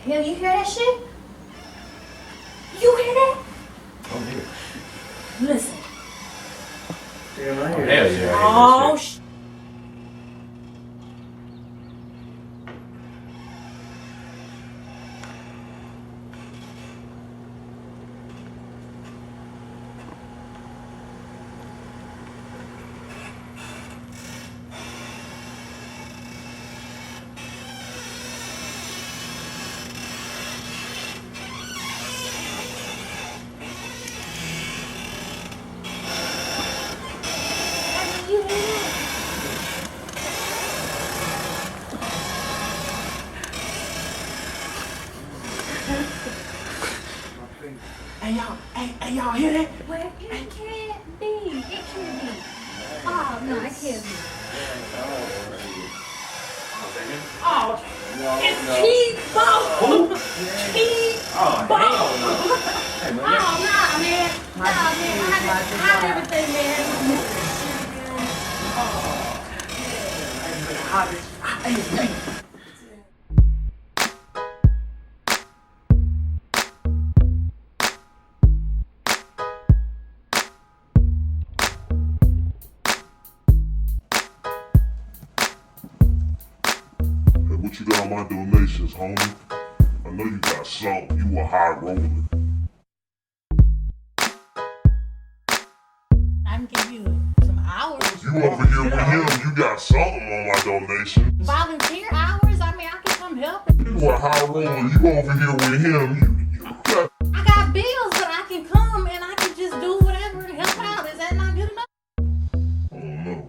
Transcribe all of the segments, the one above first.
Hell, you hear that shit? You hear that? I'm here. Listen. Damn, I hear that shit. Oh, shit. Hey, y'all hear that? Well, it can't be. It can't be. Oh, no, it can't be. Oh, it's Cheese-Bo. Cheese-Bo. Hey, man. Oh, nah, man. Nah, man. Hide everything, man. Hey. What you got on my donations, homie? I know you got something. You a high roller. I can give you some hours. You over here with him, you got something on my donation. Volunteer hours? I mean, I can come help. You a high roller, you over here with him, you got... I got bills, but I can come and I can just do whatever and help out. Is that not good enough? I don't know.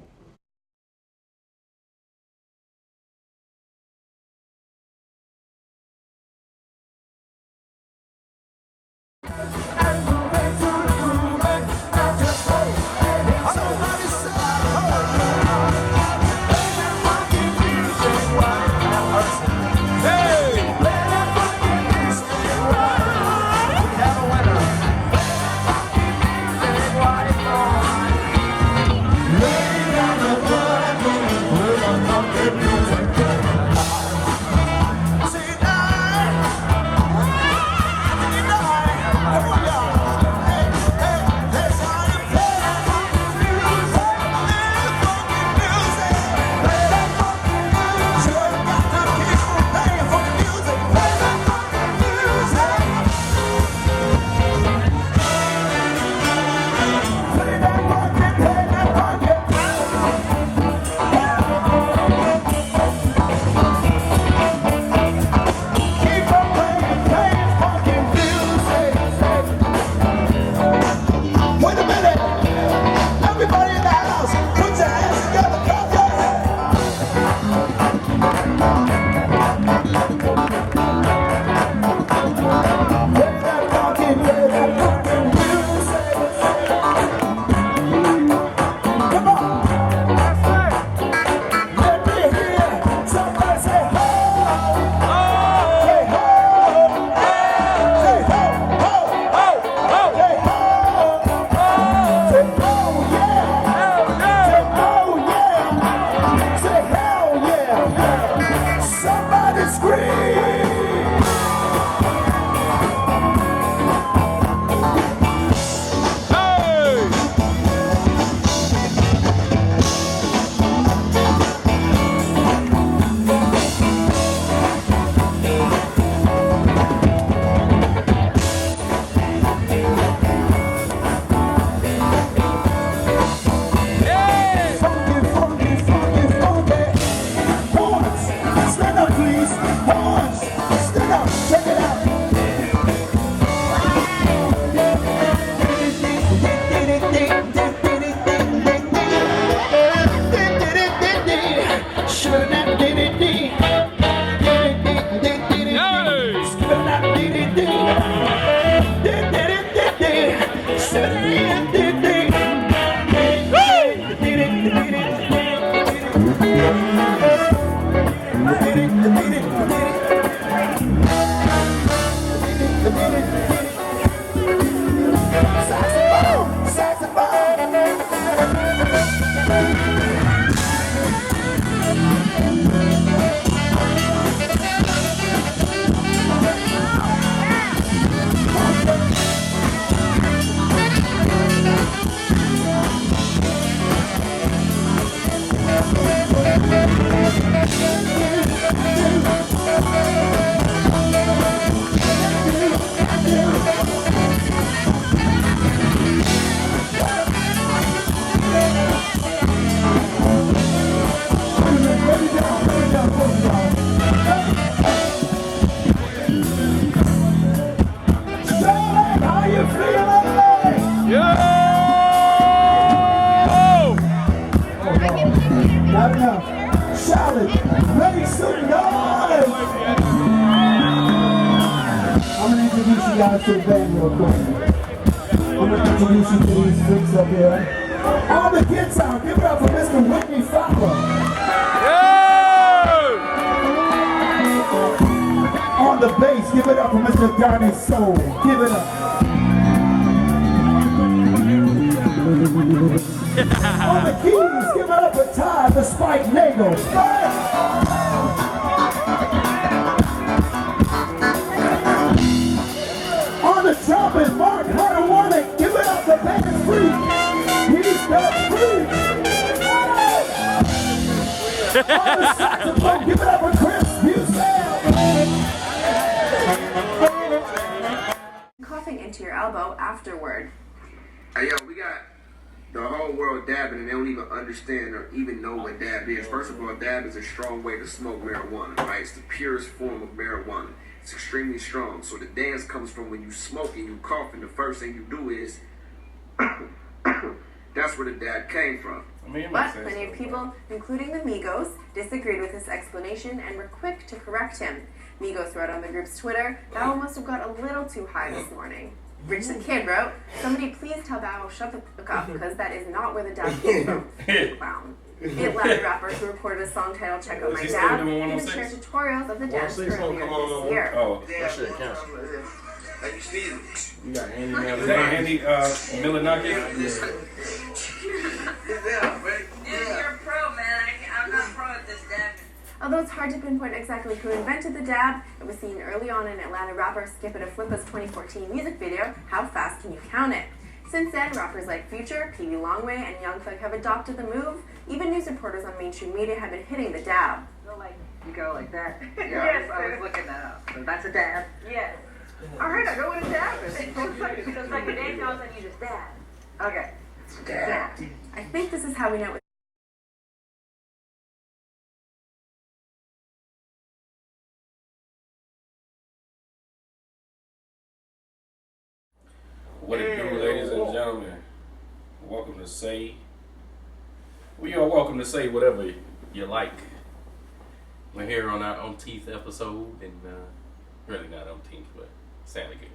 Not enough. Shout it. Make some noise. I'm going to introduce you guys to the band real quick. I'm going to introduce you to these freaks up here. On the guitar, give it up for Mr. Whitney Fowler. On the bass, give it up for Mr. Donnie Soul. Give it up. On the keys, give it up for Todd the Spike Nagel. On the trumpet, Mark Harder-Warnick, give it up for Band Free. He's the free. On the saxophone, give it up for Chris Busell. Coughing into your elbow afterward. Hey, yo, we got the whole world dabbing and they don't even understand or even know what dab is. First of all, dab is a strong way to smoke marijuana, right? It's the purest form of marijuana. It's extremely strong. So the dance comes from when you smoke and you cough and the first thing you do is that's where the dab came from. But many people, including the Migos, disagreed with his explanation and were quick to correct him. Migos wrote on the group's Twitter, "Bow must have got a little too high this morning." Rich the Kid wrote, "Somebody please tell Bow shut the fuck up, because that is not where the dab came from." Clown. The Atlanta rapper who recorded a song titled "Check Out My Dab" even shared tutorials of the dance earlier this year. Oh, that shit counts. You got Andy Miller. Is that Andy Milonakis? You're a pro, man. I'm not pro at this dab. Although it's hard to pinpoint exactly who invented the dab, it was seen early on in Atlanta rapper Skip It a Flippa's 2014 music video, How Fast Can You Count It? Since then, rappers like Future, Pee Wee Longway, and Young Thug have adopted the move. Even news reporters on mainstream media have been hitting the dab. You go like that. Yeah, Yes, I was looking that up. So that's a dab. Yes. All right, I know what a dab is. So it's like a dance goes and you just dab. Okay. Yeah. I think this is how we know it. What it do, ladies and gentlemen? Welcome to Tsae. We are welcome to say whatever you like. We're here on our umpteenth episode, and really not umpteenth, but sounded good.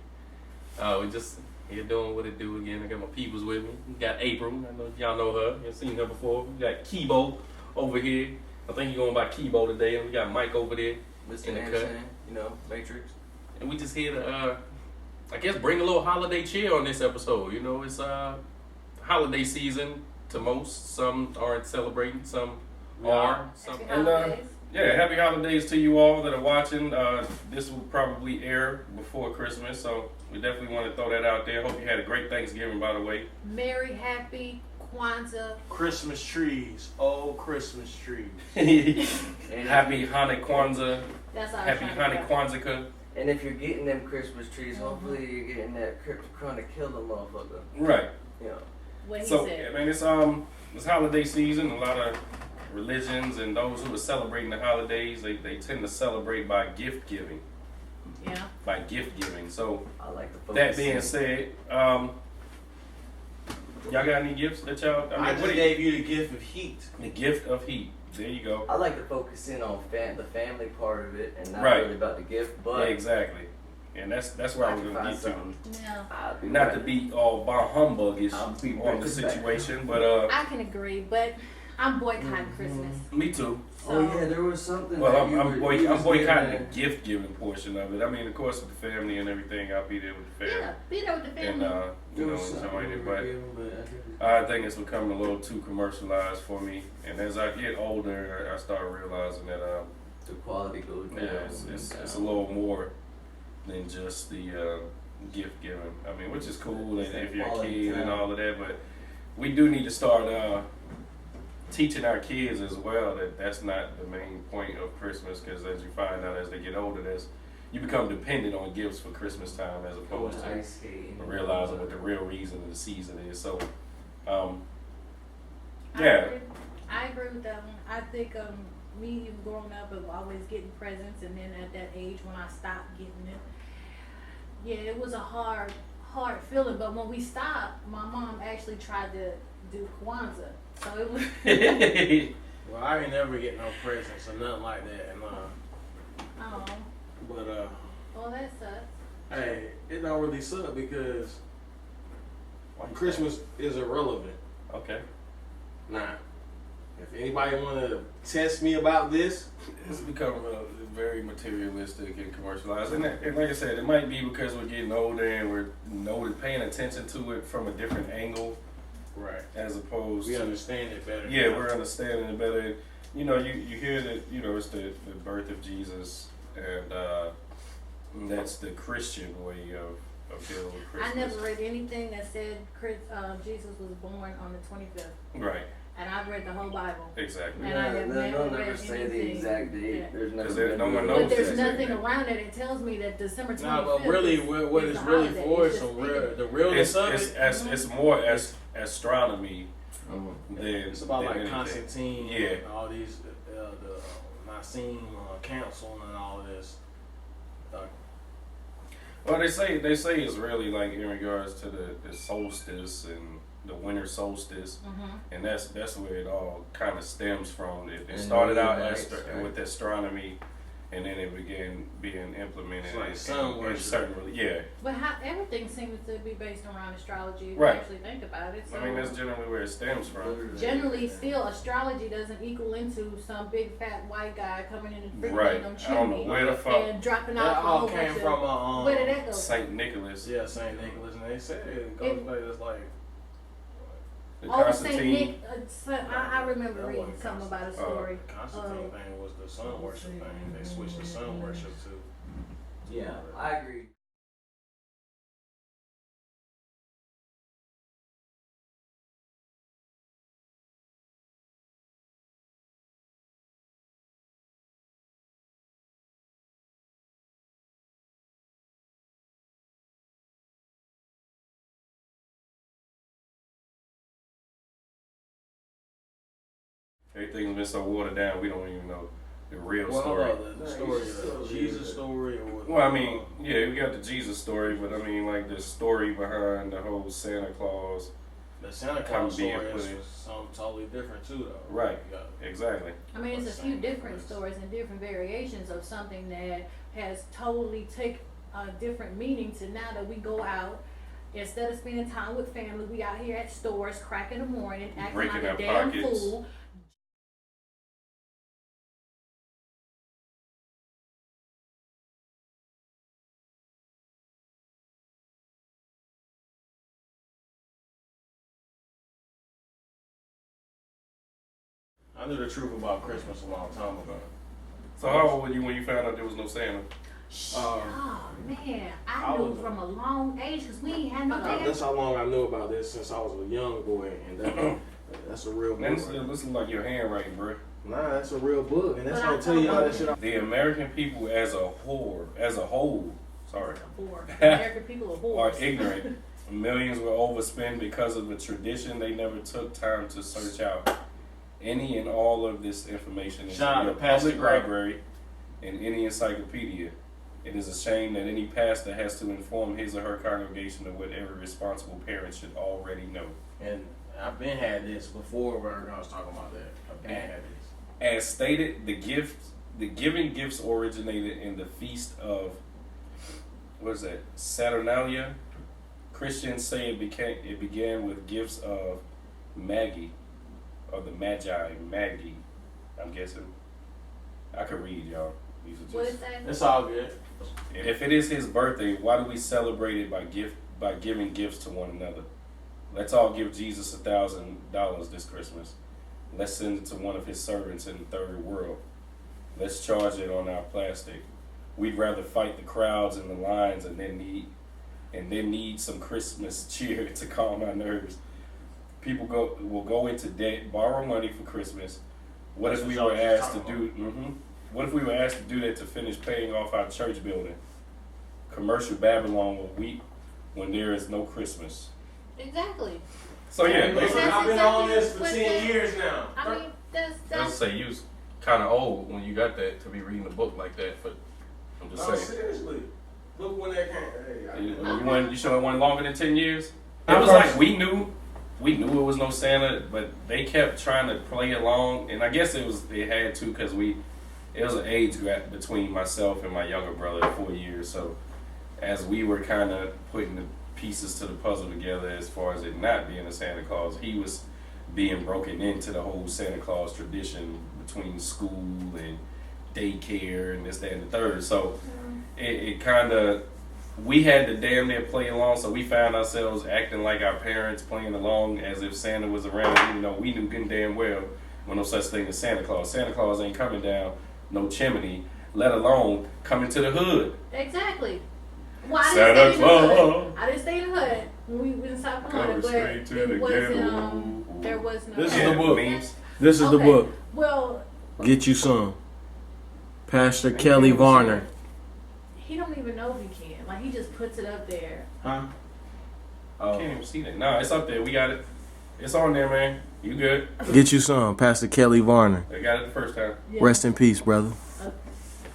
We're just here doing what it do again. I got my peoples with me. We got April. I know y'all know her. You've seen her before. We got Kibo over here. I think you're going by Kibo today, and we got Mike over there Mr. in the Anderson, cut. you know, Matrix. And we just here to, I guess, bring a little holiday cheer on this episode. You know, it's holiday season to most. Some aren't celebrating, some are. Some, and yeah, happy holidays to you all that are watching. This will probably air before Christmas, so we definitely want to throw that out there. Hope you had a great Thanksgiving, by the way. Merry, happy Kwanzaa. Christmas trees. Oh, Christmas trees. And happy Hanukkah Kwanzaa. That's all. Happy Hanukkah Kwanzaa. And if you're getting them Christmas trees, hopefully you're getting that trying to kill the motherfucker. Right. You know. What he So said. I mean, it's holiday season. A lot of religions and those who are celebrating the holidays, they tend to celebrate by gift giving. Yeah. By gift giving. So I like the focus. that being said, y'all got any gifts that y'all? I just gave you the gift of heat. The gift of heat. There you go. I like to focus in on the family part of it and not Right. really about the gift, but Yeah, exactly. And that's where I was gonna get to. Yeah. I'll be Not ready. to be all bah humbugish I'll be on ready the to situation, but I can agree, but I'm boycotting Christmas. me too. Oh yeah, there was something. Well, that you I'm were- you was boycotting giving- the gift giving portion of it. I mean, of course, with the family and everything, I'll be there with the family. Yeah, be there with the And family. you there know, was something enjoying you it, were but giving, but I think I think it's becoming a little too commercialized for me. And as I get older, I start realizing that the quality goes down. yeah, it's a little more than just the gift giving. I mean, which is cool It's and that if you're a quality kid and time. all of that, but we do need to start teaching our kids as well that that's not the main point of Christmas, because as you find out as they get older, you become dependent on gifts for Christmas time as opposed to realizing what the real reason of the season is. So, yeah. I agree with that one. I think me even growing up of always getting presents, and then at that age when I stopped getting it, yeah, it was a hard feeling. But when we stopped, my mom actually tried to do Kwanzaa, so it was. Well, I ain't never get no presents or nothing like that, and Oh. but Well, that sucks. hey, it don't really suck because Christmas is irrelevant. Okay. Now, if anybody want to test me about this, It's become very materialistic and commercialized, and like I said, it might be because we're getting older and we're paying attention to it from a different angle, right? As opposed We to understand it better. yeah, we're understanding it better. You know, you hear that it's the birth of Jesus, and that's the Christian way of dealing with Christmas. I never read anything that said Jesus was born on the 25th. Right. And I've read the whole Bible. Exactly. And I have They'll never never read say the anything. exact date. Yeah. There's No one knows. But there's the exact nothing date. around it. It tells me that December 25th. Nah, but really, what is it's a really holiday. for It's is just the realness of it. It's more astronomy than It's about than like anything. Constantine, Yeah. and all these the Nicene Council and all of this. Well, they say it's really like in regards to the solstice and the winter solstice, and that's where it all kind of stems from. It started out with astronomy, and then it began being implemented It's like in sun worship. certain yeah. But everything seems to be based around astrology if Right. you actually think about it. So I mean, that's generally where it stems from. generally, still, astrology doesn't equal into some big fat white guy coming in and freaking Right. on I don't know chimney where the fuck and dropping That off a all whole came bunch from of, where did that go? Saint Nicholas. Yeah, Saint Nicholas, and they said it goes back. It's like The Oh, Saint Constantine. Nick. I remember that reading wasn't something about a Constantine. story. The Constantine thing was the sun worship thing. They switched the sun worship to. Yeah, I agree. Everything's been so watered down, we don't even know the real Well, story. the story, the Jesus story, or what? Well, I mean, yeah, we got the Jesus story, but I mean, like the story behind the whole Santa Claus. The Santa come Claus being story put is in. something totally different too, though. Right. You got- Exactly. I mean, it's a few different stories and different variations of something that has totally taken a different meaning to now that we go out. Instead of spending time with family, we out here at stores, crack in the morning, acting Breaking like our a damn pockets. fool. I knew the truth about Christmas a long time ago. So how old were you when you found out there was no Santa? Oh man, I I knew was- from a long age because we ain't had no damn. That's how long I knew about this, since I was a young boy, and that's a real Man, book. this looks like your handwriting, bro. Nah, that's a real book, and that's But gonna I tell you all told that shit. The American people as a whole, sorry, American people are are whores. ignorant. Millions were overspent because of a tradition they never took time to search out. Any and all of this information is Shout out in your to Pastor public Gray. library and any encyclopedia. It is a shame that any pastor has to inform his or her congregation of what every responsible parent should already know. And I've been had this before where I was talking about that. I've been had this. As stated, the giving gifts originated in the feast of Saturnalia. Christians say it began with gifts of Magi, or the Magi, I'm guessing. I could read, y'all. These are What just, is that? It's all good. if it is his birthday, why do we celebrate it by giving gifts to one another? Let's all give Jesus $1,000 this Christmas. Let's send it to one of his servants in the third world. Let's charge it on our plastic. We'd rather fight the crowds and the lines and then need some Christmas cheer to calm our nerves. people will go into debt, borrow money for Christmas. What if we were asked to do? What if we were asked to do that to finish paying off our church building? Commercial Babylon will weep when there is no Christmas. Exactly. So yeah, listen, I've been on this for 10 years now. I mean, I'll say you was kind of old when you got that to be reading a book like that. But I'm just saying. Seriously. Look when that came. You should have won longer than 10 years. It was like we knew it was no Santa, but they kept trying to play along, and I guess they had to because it was an age gap between myself and my younger brother, 4 years. So as we were kind of putting the pieces to the puzzle together as far as it not being a Santa Claus, he was being broken into the whole Santa Claus tradition between school and daycare and this, that, and the third. So it kind of, we had to damn near play along, so we found ourselves acting like our parents, playing along as if Santa was around, even though we knew good and damn well when no such thing as Santa Claus. Santa Claus ain't coming down no chimney, let alone coming to the hood. Exactly. Well, Santa Claus. I didn't stay in the hood when we was in South Carolina, but it wasn't, there was no. This is the book. Memes. This is the book. Well, Get you some. Pastor Kelly Varner. he don't even know if he can. Like, he just puts it up there. Huh? Can't even see that. No, it's up there. We got it. It's on there, man. You good? Get you some. Pastor Kelly Varner. I got it the first time. Yeah. Rest in peace, brother.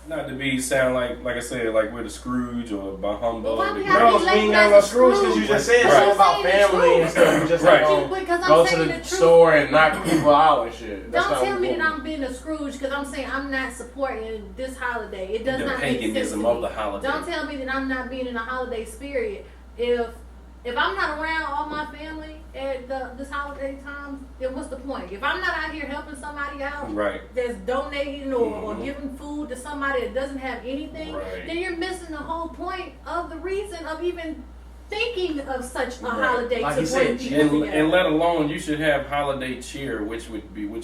Not to be sound like I said, like we're the Scrooge or by humbug. Well, why we No, we ain't got no Scrooge because you just said something about family and stuff. You just Right. Because I'm go to saying the truth. store and knock people out and shit. That's Don't not tell what me we that want. I'm being a Scrooge because I'm saying I'm not supporting this holiday. It does The not make sense to paganism me. of the holiday. Don't tell me that I'm not being in a holiday spirit. If I'm not around all my family at this holiday time, then what's the point? If I'm not out here helping somebody out, Right. that's donating or giving food to somebody that doesn't have anything, Right. then you're missing the whole point of the reason of even thinking of such a holiday Like to you said, bring people together. And let alone you should have holiday cheer, which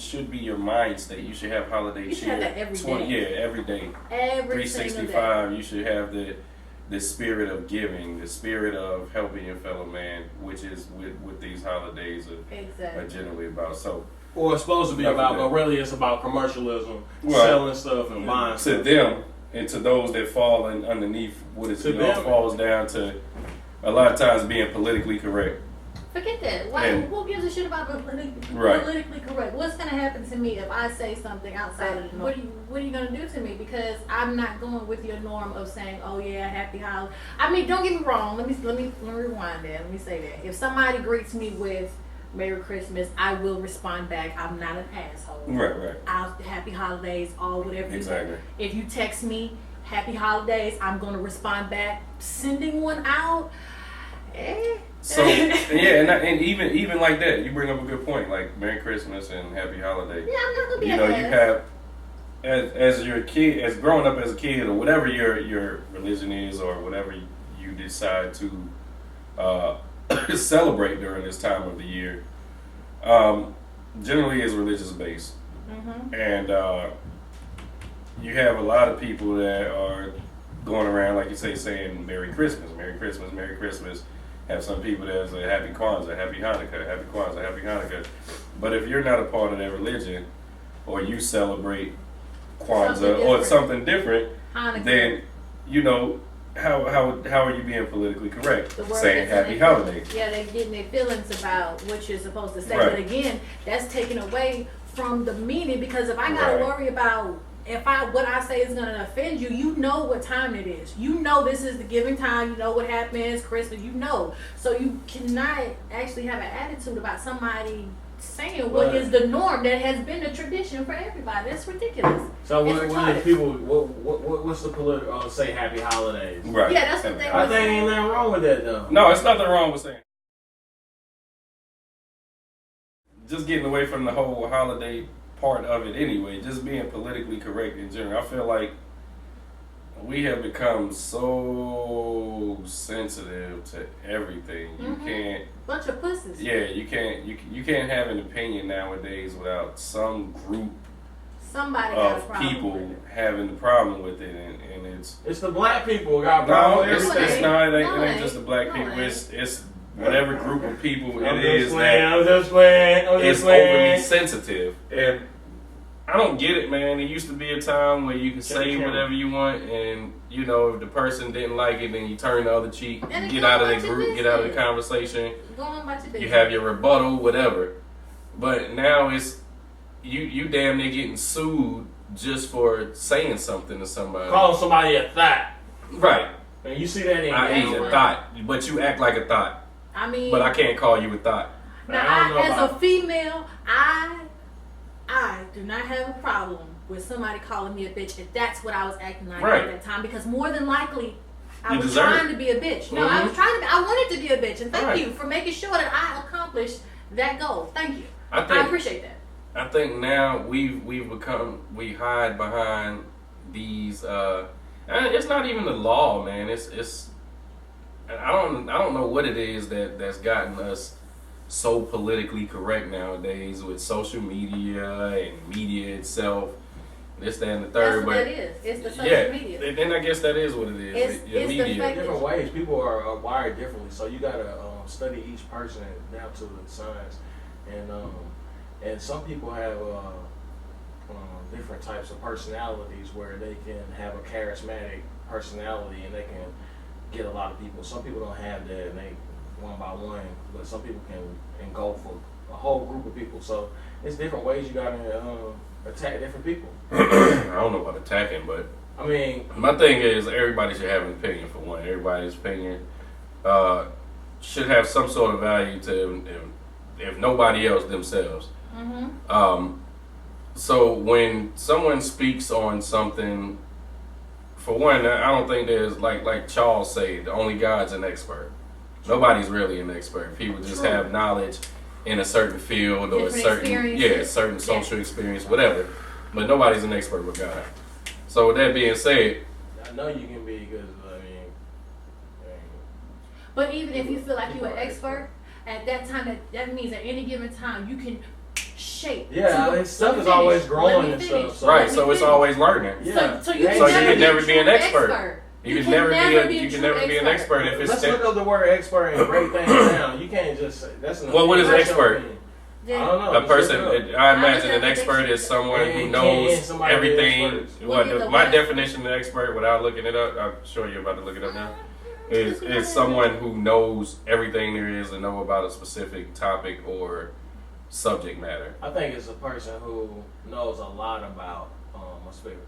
should be your mind state. You should have holiday You should cheer. have that every day. Yeah, every day. Every single day. 365. You should have the spirit of giving, the spirit of helping your fellow man, which is what these holidays are generally about. So, or it's supposed to be about, but really it's about commercialism, selling stuff and buying to stuff. them and to those that fall underneath what it all them. falls down to, a lot of times being politically correct. Forget that. Who gives a shit about politically correct? What's gonna happen to me if I say something outside of the norm? What are you gonna do to me? Because I'm not going with your norm of saying, "Oh yeah, happy holiday." I mean, don't get me wrong. Let me rewind that. Let me say that. If somebody greets me with "Merry Christmas," I will respond back. I'm not an asshole. Right. Happy holidays, all whatever. Exactly. If you text me "Happy holidays," I'm gonna respond back. Sending one out. So yeah, and even like that, you bring up a good point. Like Merry Christmas and Happy Holiday. Yeah, I'm not gonna be. You have as your kid, as growing up as a kid, or whatever your religion is, or whatever you decide to celebrate during this time of the year. Generally, is religious based, and you have a lot of people that are going around, like you say, saying Merry Christmas, Merry Christmas, Merry Christmas. Have some people that say Happy Kwanzaa, Happy Hanukkah, Happy Kwanzaa, Happy Hanukkah. But if you're not a part of that religion, or you celebrate Kwanzaa or something different, Hanukkah. then you know how are you being politically correct? The word Saying Happy Holidays. Yeah, they're getting their feelings about what you're supposed to say. Right. But again, that's taken away from the meaning, because if I gotta Right. worry about what I say is gonna offend you, you know what time it is. You know this is the giving time. You know what happens, Christmas. You know, so you cannot actually have an attitude about somebody saying what is the norm that has been the tradition for everybody. That's ridiculous. So It's when retarded. people, what's the political say Happy Holidays? Right. Yeah, that's what they I think ain't nothing wrong with that though. No, it's nothing wrong with saying. Just getting away from the whole holiday part of it anyway, just being politically correct in general. I feel like we have become so sensitive to everything. You can't. Bunch of pussies. Yeah, you can't have an opinion nowadays without some group Somebody got a of problem people with it. having the problem with it, and it's the black people got a no, problem with it's everything. not. It No, ain't just the black no, people. it ain't. It's whatever group of people I'm it just is playing, that I'm just playing. is overly sensitive. And I don't get it, man. There used to be a time where you could say whatever you want, and you know, if the person didn't like it, then you turn the other cheek, And get go out of about the your group, get out of the business. conversation. Go on about your business. You have your rebuttal, whatever. But now it's you damn near getting sued just for saying something to somebody. Calling somebody a thought. Right. And you see that in I ain't a thought, but you act like a thought. I mean, But I can't call you a thought. now, as a female, I do not have a problem with somebody calling me a bitch if that's what I was acting like Right. at that time, because more than likely I You was deserve trying it. to be a bitch. No, I was trying to be, I wanted to be a bitch, and thank Right. you for making sure that I accomplished that goal. Thank you. I I appreciate that. I think now we hide behind these. And it's not even the law, man. It's. I don't know what it is that's gotten us so politically correct nowadays with social media and media itself. This, that, and the third. That's what but that is. It's the social media. And then I guess that is what it is. It's the media. fact Different ways. People are wired differently, so you gotta study each person down to the science, and some people have different types of personalities where they can have a charismatic personality and they can get a lot of people. Some people don't have that, and they one by one, but some people can engulf a whole group of people. So it's different ways you gotta attack different people. I don't know about attacking, but I mean, my thing is everybody should have an opinion. For one, everybody's opinion should have some sort of value to if nobody else themselves. So when someone speaks on something, for one, I don't think there's like Charles said, only God's an expert. Nobody's really an expert. People just have knowledge in a certain field or certain social experience, whatever. But nobody's an expert with God. So with that being said, I know you can be because But even if you feel like you're an expert, at that time, that means at any given time, you can shape. Stuff is always growing and stuff. So right, so it's always learning. Yeah. So you can never be an expert. expert. You can never be an expert if it's. Let's look up the word expert and break things down. You can't just say that's an. Well, what is an expert? I don't know. A person, I imagine an expert is someone who knows everything. My definition of expert, without looking it up, I'm sure you're about to look it up now, is someone who knows everything there is to know about a specific topic or subject matter. I think it's a person who knows a lot about a certain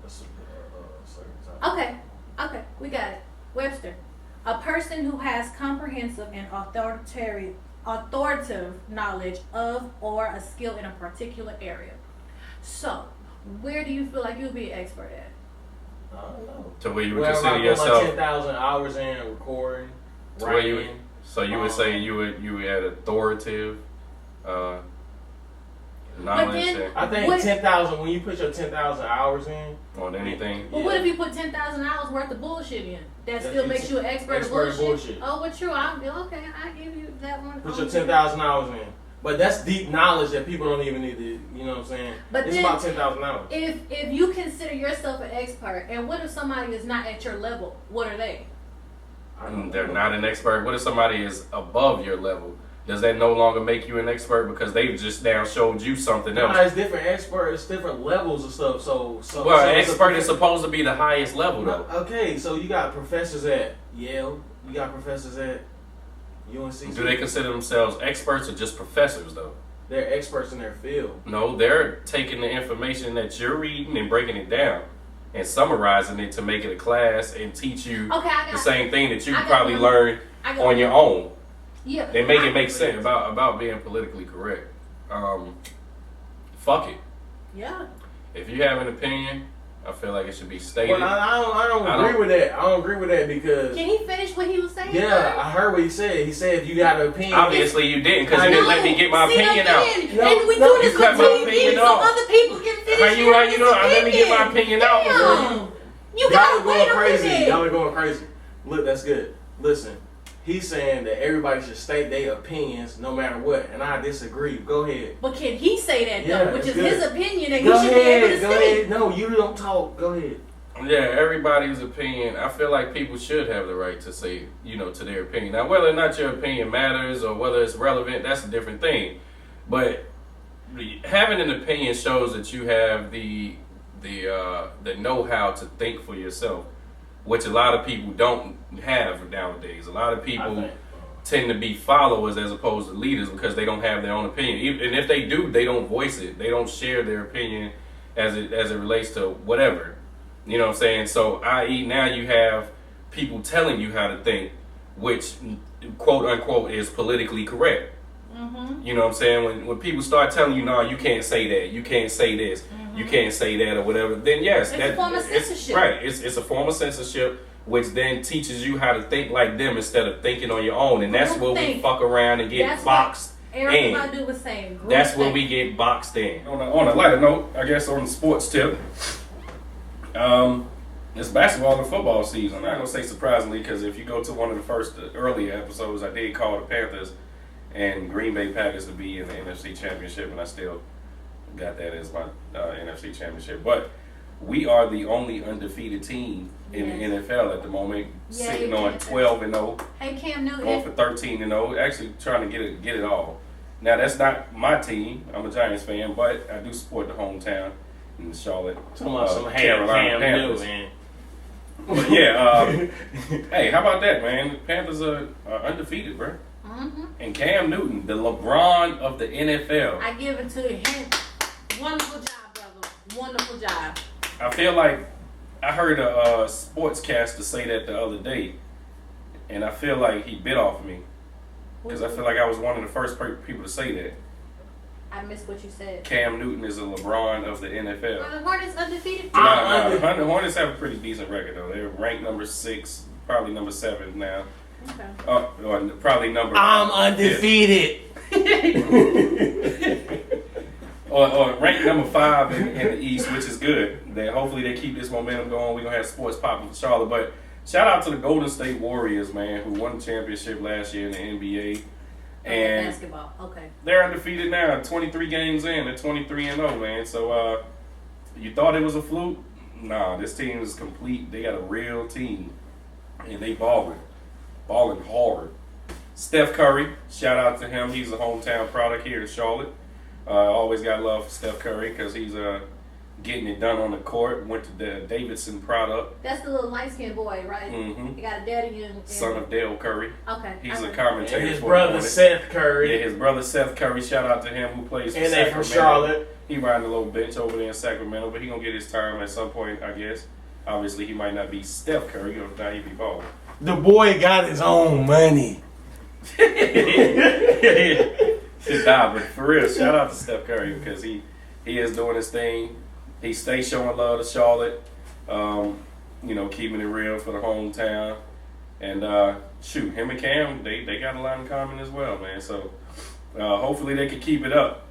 topic. Okay, we got it. Webster, a person who has comprehensive and authoritative knowledge of or a skill in a particular area. So, where do you feel like you'll be an expert at? I don't know. To where you would consider yourself. My 10,000 hours in recording, writing. So you would say you had authoritative knowledge. I think 10,000. When you put your 10,000 hours in on anything. Well, what if you put 10,000 hours worth of bullshit in? That still makes you an expert of bullshit. Oh, well, true. Okay. I give you that one. Put your 10,000 hours in. But that's deep knowledge that people don't even need to, you know what I'm saying? But it's then, about 10,000 hours. If you consider yourself an expert, and what if somebody is not at your level? What are they? They're not an expert. What if somebody is above your level? Does that no longer make you an expert because they've just now showed you something else? No, it's different experts, different levels of stuff. So an expert is supposed to be the highest level, though. Okay, so you got professors at Yale, you got professors at UNC. Do they consider themselves experts or just professors, though? They're experts in their field. No, they're taking the information that you're reading and breaking it down and summarizing it to make it a class and teach you the same thing that you probably learned on your own. Yeah, they make it make sense about being politically correct. Fuck it. Yeah. If you have an opinion, I feel like it should be stated. Well, I don't agree with that. I don't agree with that because. Can he finish what he was saying? Yeah, I heard what he said. He said if you got an opinion. Obviously you didn't because you didn't let me get my opinion out. And we do this for TV so other people can finish. How you let me get my opinion out? You gotta wait a minute. Y'all are going crazy. Look, that's good. Listen. He's saying that everybody should state their opinions no matter what, and I disagree. Go ahead. But can he say that though? Which is good. His opinion, and he should be able to Go ahead. No, you don't talk. Go ahead. Yeah, everybody's opinion. I feel like people should have the right to say, to their opinion. Now, whether or not your opinion matters or whether it's relevant, that's a different thing. But having an opinion shows that you have the know-how to think for yourself, which a lot of people don't have nowadays. A lot of people tend to be followers as opposed to leaders because they don't have their own opinion. And if they do, they don't voice it. They don't share their opinion as it relates to whatever. You know what I'm saying? So, i.e., now you have people telling you how to think, which, quote unquote, is politically correct. Mm-hmm. You know what I'm saying? When people start telling you, no, you can't say that, you can't say this, you can't say that, or whatever, then yes, it's a form of censorship. Right. It's a form of censorship, which then teaches you how to think like them instead of thinking on your own, and that's where we fuck around and get boxed in. Eric Badu was saying. That's where we get boxed in. On a lighter note, I guess on the sports tip, it's basketball and football season. I'm not gonna say surprisingly, because if you go to one of the first earlier episodes, I did call the Panthers and Green Bay Packers to be in the NFC Championship, and I still got that as my NFC Championship. But we are the only undefeated team in the NFL at the moment, sitting on 12-0. Hey, Cam Newton. Going for 13-0, actually trying to get it all. Now, that's not my team. I'm a Giants fan, but I do support the hometown in Charlotte, Carolina Panthers. But yeah, hey, how about that, man? The Panthers are undefeated, bro. Mm-hmm. And Cam Newton, the LeBron of the NFL. I give it to him. Wonderful job, brother. Wonderful job. I feel like I heard a sportscaster say that the other day, and I feel like he bit off me because I feel like I was one of the first people to say that. I missed what you said. Cam Newton is a LeBron of the NFL. Are the Hornets undefeated? The Hornets have a pretty decent record though. They're ranked number 6, probably number 7 now. Okay. Or probably number. I'm undefeated. or ranked number 5 in the East, which is good. Hopefully they keep this momentum going. We're gonna have sports popping for Charlotte. But shout out to the Golden State Warriors, man, who won the championship last year in the NBA. And basketball. Okay. They're undefeated now, 23 games in. They're 23-0, man. So you thought it was a fluke? Nah, this team is complete. They got a real team, and they balling hard. Steph Curry, shout out to him. He's a hometown product here in Charlotte. Always got love for Steph Curry because he's getting it done on the court. Went to the Davidson product. That's the little light-skinned boy, right? Mm-hmm. He got a daddy and son of Dale Curry. Okay. He's a commentator. And his brother Seth Curry. Yeah, his brother Seth Curry. Shout out to him who plays for Sacramento. And they from Charlotte. He riding a little bench over there in Sacramento, but he gonna get his time at some point, I guess. Obviously, he might not be Steph Curry, if not, he be balling. The boy got his own money. Nah, but for real, shout out to Steph Curry because he is doing his thing. He stays showing love to Charlotte, keeping it real for the hometown. And shoot, him and Cam, they got a lot in common as well, man. So hopefully they can keep it up.